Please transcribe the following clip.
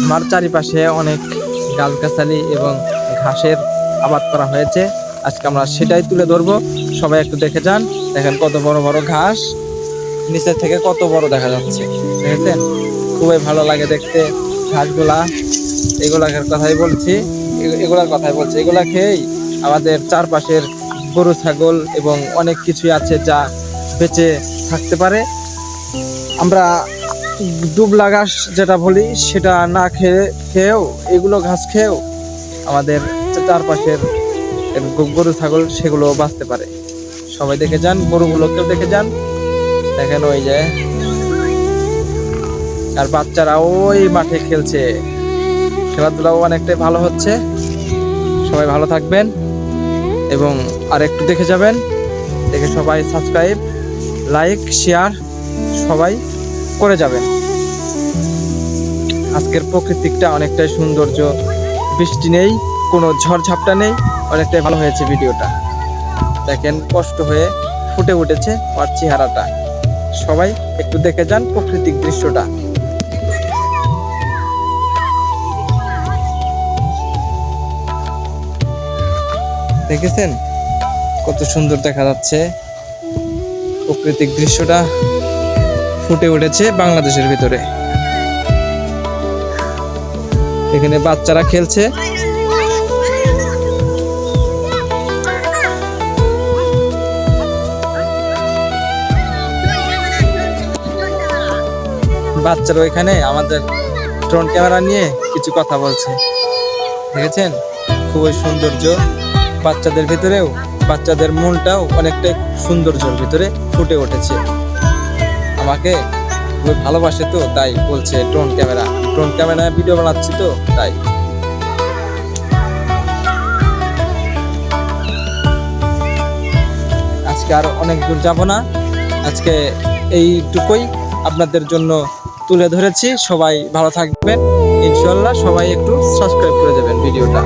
আমার চারিপাশে অনেক গাছগাছালি এবং ঘাসের আবাদ করা হয়েছে। আজকে আমরা সেটাই তুলে ধরবো। সবাই একটু দেখে যান। দেখেন কত বড় বড় ঘাস, নিচের থেকে কত বড় দেখা যাচ্ছে, দেখেছেন? খুবই ভালো লাগে দেখতে ঘাসগুলা। এগুলার কথাই বলছি, এগুলা খেয়েই আমাদের চারপাশের গরু ছাগল এবং অনেক কিছুই আছে যা বেঁচে থাকতে পারে। আমরা দুবলা ঘাস যেটা বলি সেটা না খেয়েও এগুলো ঘাস খেয়েও আমাদের চারপাশের গরু ছাগল সেগুলো বাঁচতে পারে। সবাই দেখে যান, গরুগুলোকেও দেখে যান। দেখেন ওই যে আর বাচ্চারা ওই মাঠে খেলছে, খেলাধুলাও অনেকটাই ভালো হচ্ছে। সবাই ভালো থাকবেন এবং আর একটু দেখে যাবেন। দেখে সবাই সাবস্ক্রাইব, লাইক, শেয়ার সবাই করে যাবেন। আজকের প্রকৃতিটা অনেকটাই সৌন্দর্য, বৃষ্টি নেই, কোনো ঝড়ঝাপটা নেই, অনেকটাই ভালো হয়েছে ভিডিওটা। দেখেন কষ্ট হয়ে ফুটে উঠেছে আমার চেহারাটা। সবাই একটু দেখে যান প্রাকৃতিক দৃশ্যটা। দেখেছেন কত সুন্দর দেখা যাচ্ছে, প্রাকৃতিক দৃশ্যটা ফুটে উঠেছে বাংলাদেশের ভিতরে। এখানে বাচ্চারা খেলছে, বাচ্চারা এখানে আমাদের ড্রোন ক্যামেরা নিয়ে কিছু কথা বলছে। দেখেছেন খুবই সৌন্দর্য বাচ্চাদের ভিতরেও, বাচ্চাদের মনটাও অনেকটাই সৌন্দর্যের ভিতরে ফুটে উঠেছে। আমাকে খুবই ভালোবাসে তো তাই বলছে ড্রোন ক্যামেরায় ভিডিও বানাচ্ছি তো তাই। আজকে আর অনেক দূর যাব না, আজকে এইটুকুই আপনাদের জন্য তুলে ধরেছি। সবাই ভালো থাকবেন ইনশাআল্লাহ। সবাই একটু সাবস্ক্রাইব করে দেবেন ভিডিওটা।